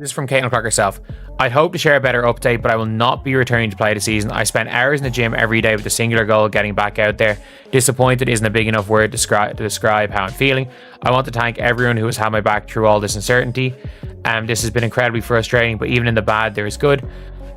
This is from Caitlin Clark herself. I'd hope to share a better update, but I will not be returning to play this season. I spent hours in the gym every day with the singular goal of getting back out there. Disappointed isn't a big enough word to describe how I'm feeling. I want to thank everyone who has had my back through all this uncertainty. This has been incredibly frustrating, but even in the bad, there is good.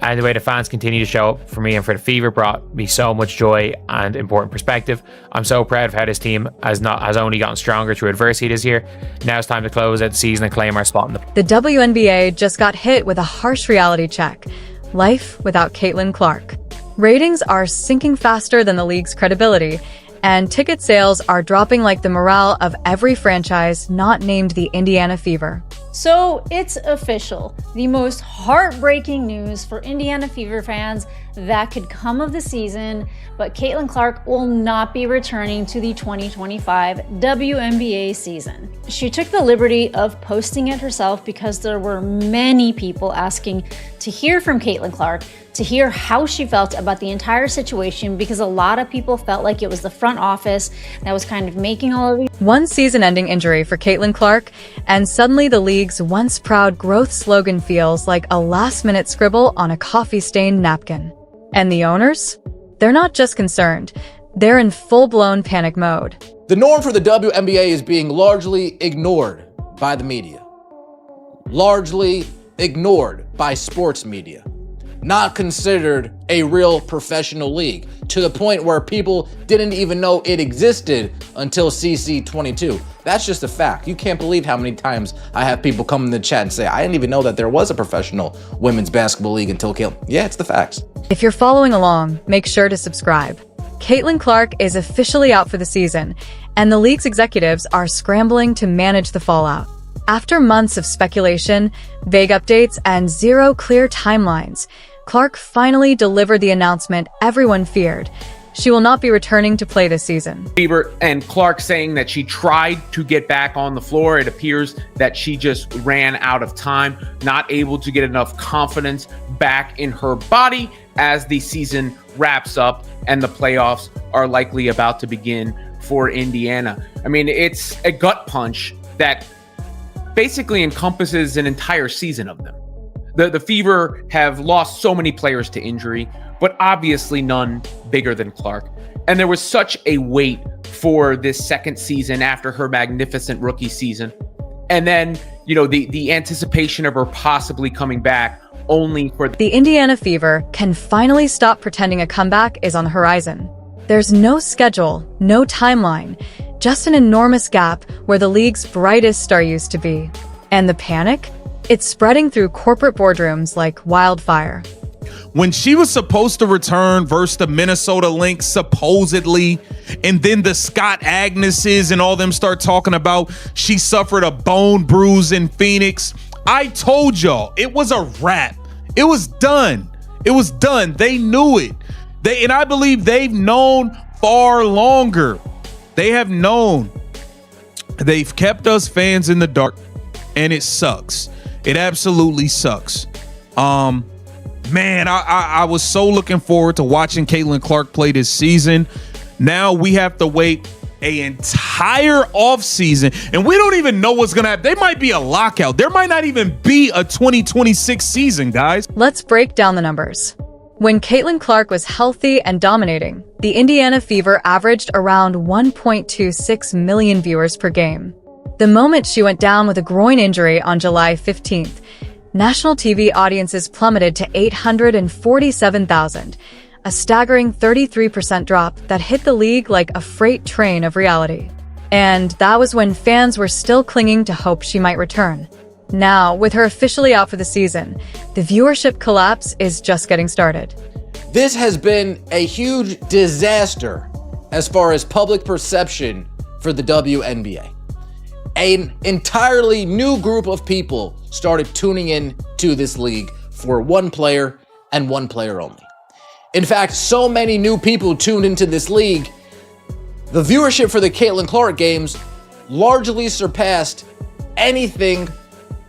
And the way the fans continue to show up for me and for the Fever brought me so much joy and important perspective. I'm so proud of how this team has only gotten stronger through adversity this year. Now it's time to close out the season and claim our spot in The WNBA just got hit with a harsh reality check. Life without Caitlin Clark. Ratings are sinking faster than the league's credibility, and ticket sales are dropping like the morale of every franchise not named the Indiana Fever. So it's official. The most heartbreaking news for Indiana Fever fans that could come of the season, but Caitlin Clark will not be returning to the 2025 WNBA season. She took the liberty of posting it herself because there were many people asking to hear from Caitlin Clark, to hear how she felt about the entire situation, because a lot of people felt like it was the front office that was kind of making all of these. One season-ending injury for Caitlin Clark, and suddenly the league's once proud growth slogan feels like a last-minute scribble on a coffee-stained napkin. And the owners? They're not just concerned, they're in full-blown panic mode. The norm for the WNBA is being largely ignored by the media. Largely ignored by sports media. Not considered a real professional league, to the point where people didn't even know it existed until CC22. That's just a fact. You can't believe how many times I have people come in the chat and say, I didn't even know that there was a professional women's basketball league until Caitlin. Yeah, it's the facts. If you're following along, make sure to subscribe. Caitlin Clark is officially out for the season, and the league's executives are scrambling to manage the fallout. After months of speculation, vague updates, and zero clear timelines, Clark finally delivered the announcement everyone feared. She will not be returning to play this season. Fever and Clark saying that she tried to get back on the floor. It appears that she just ran out of time, not able to get enough confidence back in her body as the season wraps up and the playoffs are likely about to begin for Indiana. I mean, it's a gut punch that basically encompasses an entire season of them. The Fever have lost so many players to injury, but obviously none bigger than Clark. And there was such a wait for this second season after her magnificent rookie season. And then, the anticipation of her possibly coming back only for the Indiana Fever can finally stop pretending a comeback is on the horizon. There's no schedule, no timeline, just an enormous gap where the league's brightest star used to be. And the panic? It's spreading through corporate boardrooms like wildfire. When she was supposed to return versus the Minnesota Lynx, supposedly, and then the Scott Agneses and all them start talking about she suffered a bone bruise in Phoenix, I told y'all it was a wrap. It was done. It was done. They knew it. And I believe they've known far longer. They have known. They've kept us fans in the dark, and it sucks. It absolutely sucks. Man, I was so looking forward to watching Caitlin Clark play this season. Now we have to wait an entire offseason, and we don't even know what's gonna happen. There might be a lockout. There might not even be a 2026 season, guys. Let's break down the numbers. When Caitlin Clark was healthy and dominating, the Indiana Fever averaged around 1.26 million viewers per game. The moment she went down with a groin injury on July 15th, national TV audiences plummeted to 847,000, a staggering 33% drop that hit the league like a freight train of reality. And that was when fans were still clinging to hope she might return. Now, with her officially out for the season, the viewership collapse is just getting started. This has been a huge disaster as far as public perception for the WNBA. An entirely new group of people started tuning in to this league for one player and one player only. In fact, so many new people tuned into this league, the viewership for the Caitlin Clark games largely surpassed anything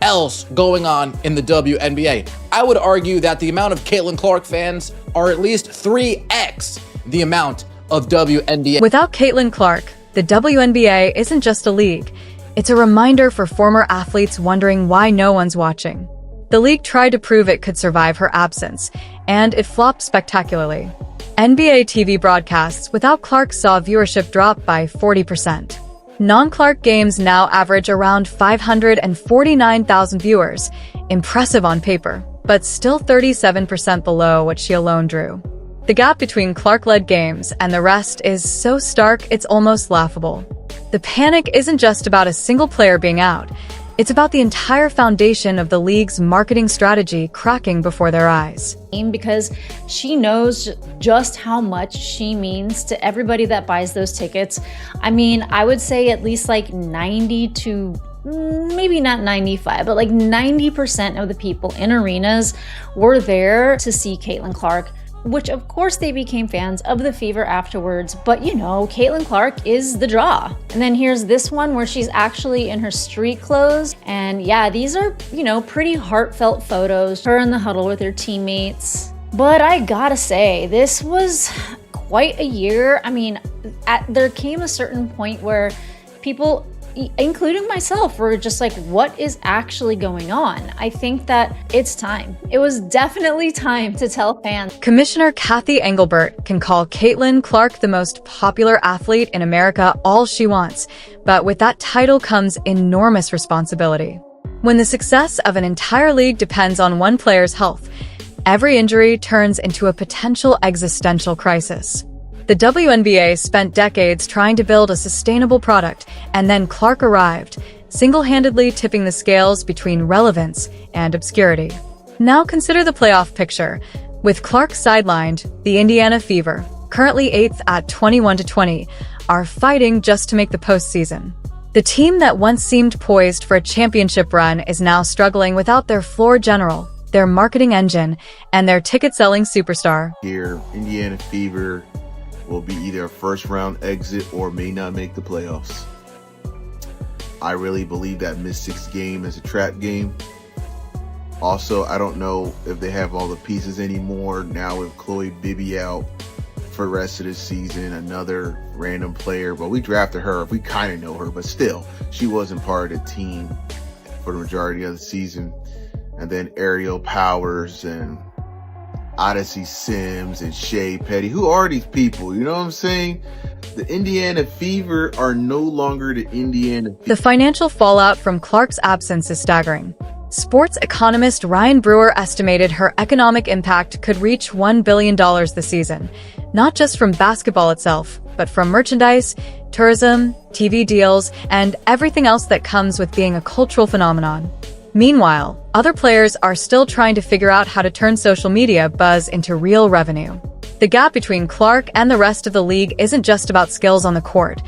else going on in the WNBA. I would argue that the amount of Caitlin Clark fans are at least 3x the amount of WNBA. Without Caitlin Clark, the WNBA isn't just a league. It's a reminder for former athletes wondering why no one's watching. The league tried to prove it could survive her absence, and it flopped spectacularly. NBA TV broadcasts without Clark saw viewership drop by 40%. Non-Clark games now average around 549,000 viewers, impressive on paper, but still 37% below what she alone drew. The gap between Clark-led games and the rest is so stark it's almost laughable. The panic isn't just about a single player being out, it's about the entire foundation of the league's marketing strategy cracking before their eyes. Because she knows just how much she means to everybody that buys those tickets. I mean, I would say at least like 90 to maybe not 95, but like 90% of the people in arenas were there to see Caitlin Clark, which of course they became fans of the Fever afterwards, but you know, Caitlin Clark is the draw. And then here's this one where she's actually in her street clothes. And yeah, these are, you know, pretty heartfelt photos, her in the huddle with her teammates. But I gotta say, this was quite a year. I mean, there came a certain point where people, including myself, were just like, what is actually going on? I think that it's time. It was definitely time to tell fans. Commissioner Kathy Engelbert can call Caitlin Clark the most popular athlete in America all she wants, but with that title comes enormous responsibility. When the success of an entire league depends on one player's health, every injury turns into a potential existential crisis. The WNBA spent decades trying to build a sustainable product, and then Clark arrived, single-handedly tipping the scales between relevance and obscurity. Now consider the playoff picture. With Clark sidelined, the Indiana Fever, currently 8th at 21-20, are fighting just to make the postseason. The team that once seemed poised for a championship run is now struggling without their floor general, their marketing engine, and their ticket-selling superstar. Here, Indiana Fever will be either a first-round exit or may not make the playoffs. I really believe that Mystics game is a trap game. Also, I don't know if they have all the pieces anymore now with Chloe Bibby out for the rest of the season, another random player. But we drafted her, we kind of know her, but still, she wasn't part of the team for the majority of the season. And then Aerial Powers and Odyssey Sims and Shea Petty. Who are these people? You know what I'm saying? The Indiana Fever are no longer the Indiana Fever. The financial fallout from Clark's absence is staggering. Sports economist Ryan Brewer estimated her economic impact could reach $1 billion this season, not just from basketball itself, but from merchandise, tourism, TV deals, and everything else that comes with being a cultural phenomenon. Meanwhile, other players are still trying to figure out how to turn social media buzz into real revenue. The gap between Clark and the rest of the league isn't just about skills on the court.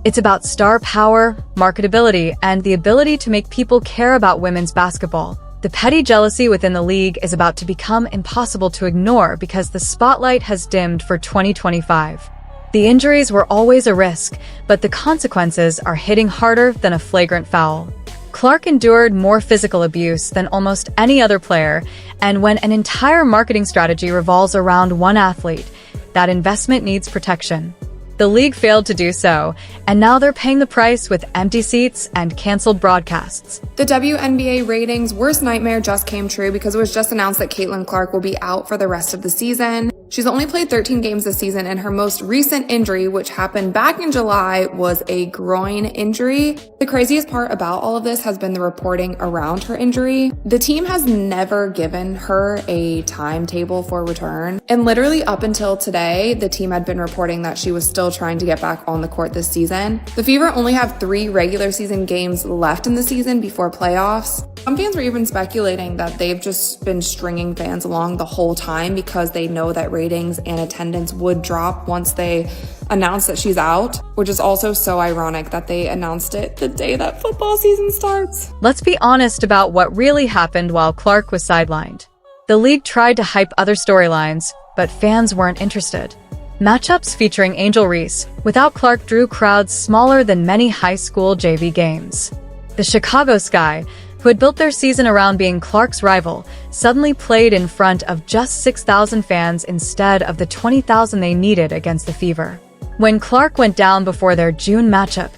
It's about star power, marketability, and the ability to make people care about women's basketball. The petty jealousy within the league is about to become impossible to ignore because the spotlight has dimmed for 2025. The injuries were always a risk, but the consequences are hitting harder than a flagrant foul. Clark endured more physical abuse than almost any other player, and when an entire marketing strategy revolves around one athlete, that investment needs protection. The league failed to do so, and now they're paying the price with empty seats and canceled broadcasts. The WNBA ratings' worst nightmare just came true because it was just announced that Caitlin Clark will be out for the rest of the season. She's only played 13 games this season, and her most recent injury, which happened back in July, was a groin injury. The craziest part about all of this has been the reporting around her injury. The team has never given her a timetable for return, and literally up until today, the team had been reporting that she was still trying to get back on the court this season. The Fever only have 3 regular season games left in the season before playoffs. Some fans were even speculating that they've just been stringing fans along the whole time because they know that ratings and attendance would drop once they announce that she's out, which is also so ironic that they announced it the day that football season starts. Let's be honest about what really happened while Clark was sidelined. The league tried to hype other storylines, but fans weren't interested. Matchups featuring Angel Reese without Clark drew crowds smaller than many high school JV games. The Chicago Sky, who had built their season around being Clark's rival, suddenly played in front of just 6,000 fans instead of the 20,000 they needed against the Fever. When Clark went down before their June matchup,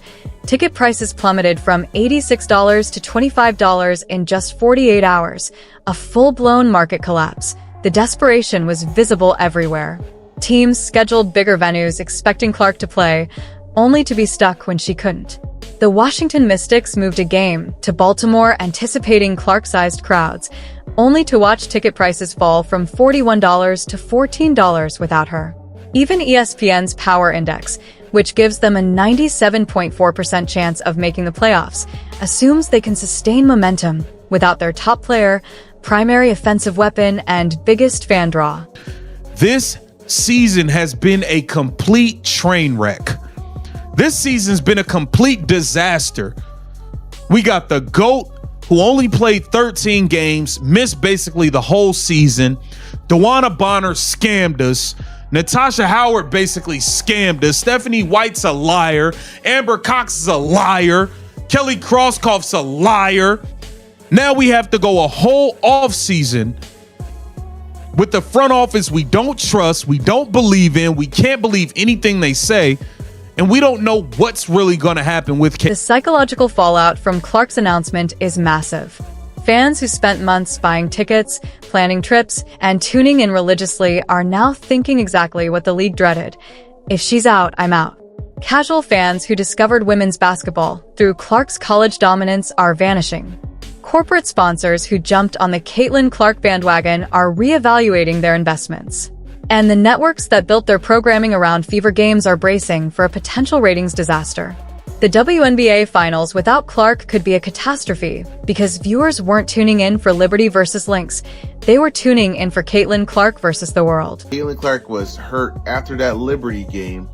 ticket prices plummeted from $86 to $25 in just 48 hours, a full-blown market collapse. The desperation was visible everywhere. Teams scheduled bigger venues expecting Clark to play, only to be stuck when she couldn't. The Washington Mystics moved a game to Baltimore anticipating Clark-sized crowds, only to watch ticket prices fall from $41 to $14 without her. Even ESPN's Power Index, which gives them a 97.4% chance of making the playoffs, assumes they can sustain momentum without their top player, primary offensive weapon, and biggest fan draw. This season has been a complete train wreck. This season's been a complete disaster. We got the GOAT, who only played 13 games, missed basically the whole season. DeWanna Bonner scammed us. Natasha Howard basically scammed us. Stephanie White's a liar. Amber Cox is a liar. Kelly Krauskopf's a liar. Now we have to go a whole offseason with the front office we don't trust, we don't believe in, we can't believe anything they say, and we don't know what's really going to happen with The psychological fallout from Clark's announcement is massive. Fans who spent months buying tickets, planning trips, and tuning in religiously are now thinking exactly what the league dreaded. If she's out, I'm out. Casual fans who discovered women's basketball through Clark's college dominance are vanishing. Corporate sponsors who jumped on the Caitlin Clark bandwagon are reevaluating their investments. And the networks that built their programming around Fever games are bracing for a potential ratings disaster. The WNBA finals without Clark could be a catastrophe because viewers weren't tuning in for Liberty versus Lynx. They were tuning in for Caitlin Clark versus the world. Caitlin Clark was hurt after that Liberty game.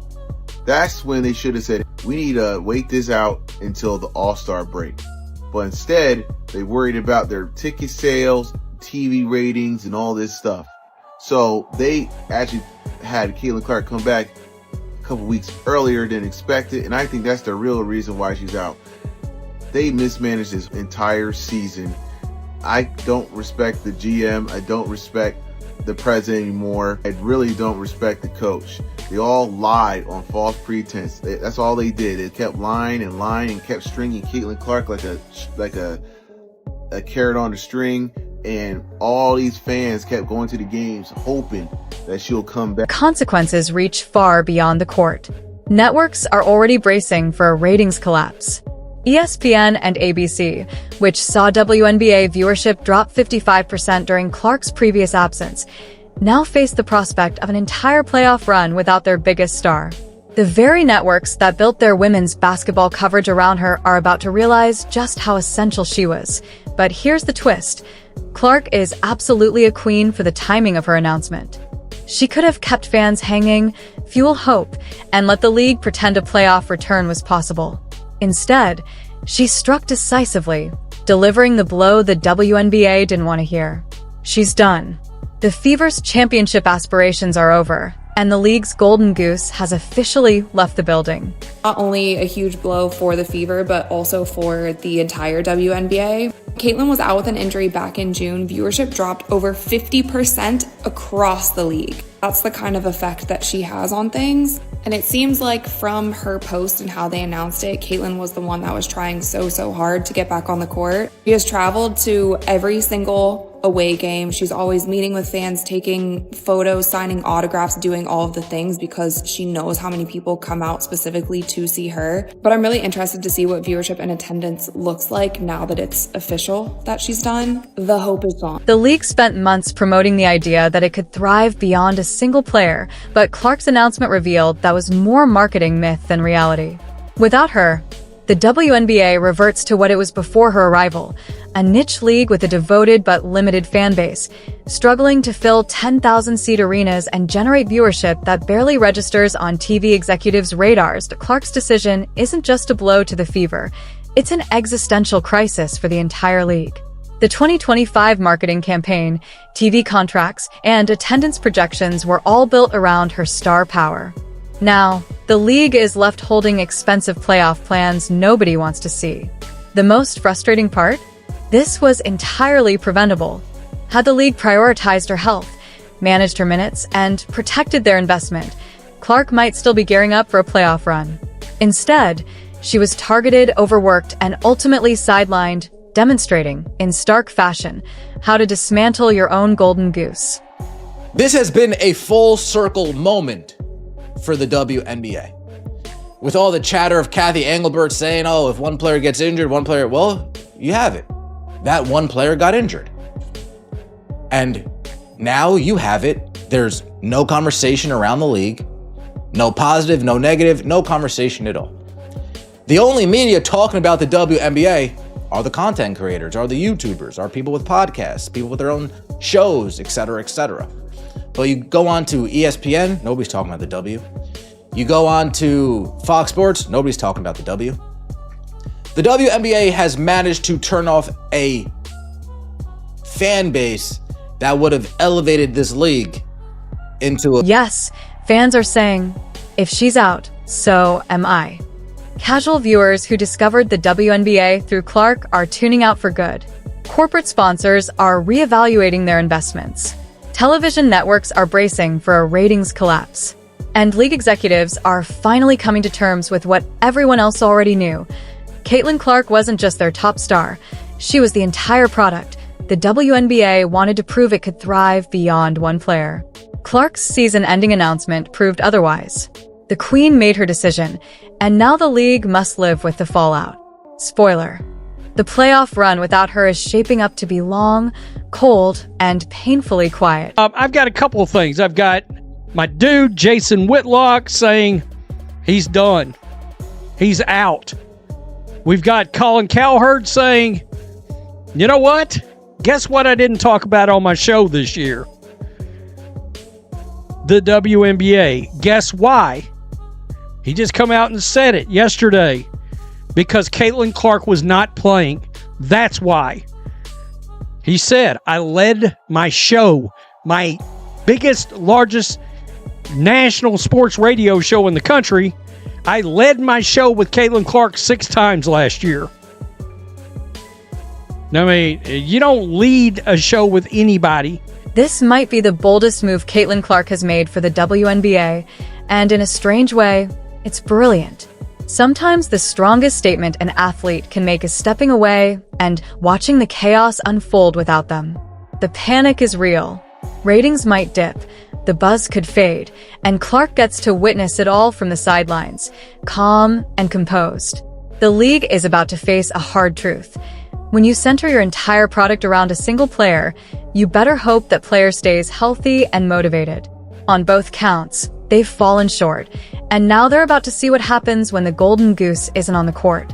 That's when they should have said, we need to wait this out until the All-Star break. But instead, they worried about their ticket sales, TV ratings, and all this stuff. So they actually had Caitlin Clark come back a couple weeks earlier than expected, and I think that's the real reason why she's out. They mismanaged this entire season. I don't respect the GM. I don't respect the president anymore. I really don't respect the coach. They all lied on false pretense. That's all they did. They kept lying and lying and kept stringing Caitlin Clark like a carrot on a string. And all these fans kept going to the games hoping that she'll come back. Consequences reach far beyond the court. Networks are already bracing for a ratings collapse. ESPN and ABC, which saw WNBA viewership drop 55% during Clark's previous absence, now face the prospect of an entire playoff run without their biggest star. The very networks that built their women's basketball coverage around her are about to realize just how essential she was. But here's the twist. Clark is absolutely a queen for the timing of her announcement. She could have kept fans hanging, fuel hope, and let the league pretend a playoff return was possible. Instead, she struck decisively, delivering the blow the WNBA didn't want to hear. She's done. The Fever's championship aspirations are over, and the league's golden goose has officially left the building. Not only a huge blow for the Fever, but also for the entire WNBA. Caitlin was out with an injury back in June. Viewership dropped over 50% across the league. That's the kind of effect that she has on things. And it seems like from her post and how they announced it, Caitlin was the one that was trying so hard to get back on the court. She has traveled to every single away game. She's always meeting with fans, taking photos, signing autographs, doing all of the things because she knows how many people come out specifically to see her. But I'm really interested to see what viewership and attendance looks like now that it's official that she's done. The hope is gone. The league spent months promoting the idea that it could thrive beyond a single player, but Clark's announcement revealed that was more marketing myth than reality. Without her, the WNBA reverts to what it was before her arrival, a niche league with a devoted but limited fan base, struggling to fill 10,000-seat arenas and generate viewership that barely registers on TV executives' radars. Clark's decision isn't just a blow to the Fever, it's an existential crisis for the entire league. The 2025 marketing campaign, TV contracts, and attendance projections were all built around her star power. Now, the league is left holding expensive playoff plans nobody wants to see. The most frustrating part? This was entirely preventable. Had the league prioritized her health, managed her minutes, and protected their investment, Clark might still be gearing up for a playoff run. Instead, she was targeted, overworked, and ultimately sidelined, demonstrating, in stark fashion, how to dismantle your own golden goose. This has been a full circle moment for the WNBA. With all the chatter of Kathy Engelbert saying, oh, if one player gets injured, one player, well, you have it. That one player got injured. And now you have it. There's no conversation around the league. No positive, no negative, no conversation at all. The only media talking about the WNBA are the content creators, are the YouTubers, are people with podcasts, people with their own shows, etc., etc. But you go on to ESPN, nobody's talking about the W. You go on to Fox Sports, nobody's talking about the W. The WNBA has managed to turn off a fan base that would have elevated this league into a... Yes, fans are saying, if she's out, so am I. Casual viewers who discovered the WNBA through Clark are tuning out for good. Corporate sponsors are reevaluating their investments. Television networks are bracing for a ratings collapse. And league executives are finally coming to terms with what everyone else already knew. Caitlin Clark wasn't just their top star. She was the entire product. The WNBA wanted to prove it could thrive beyond one player. Clark's season-ending announcement proved otherwise. The Queen made her decision, and now the league must live with the fallout. Spoiler: the playoff run without her is shaping up to be long, cold, and painfully quiet. I've got a couple of things. I've got my dude, Jason Whitlock, saying he's done. He's out. We've got Colin Cowherd saying, you know what? Guess what I didn't talk about on my show this year? The WNBA. Guess why? He just come out and said it yesterday. Because Caitlin Clark was not playing. That's why. He said, I led my show, my biggest, largest national sports radio show in the country. I led my show with Caitlin Clark 6 times last year. I mean, you don't lead a show with anybody. This might be the boldest move Caitlin Clark has made for the WNBA, and in a strange way, it's brilliant. Sometimes the strongest statement an athlete can make is stepping away and watching the chaos unfold without them. The panic is real. Ratings might dip, the buzz could fade, and Clark gets to witness it all from the sidelines, calm and composed. The league is about to face a hard truth. When you center your entire product around a single player, you better hope that player stays healthy and motivated. On both counts, they've fallen short, and now they're about to see what happens when the golden goose isn't on the court.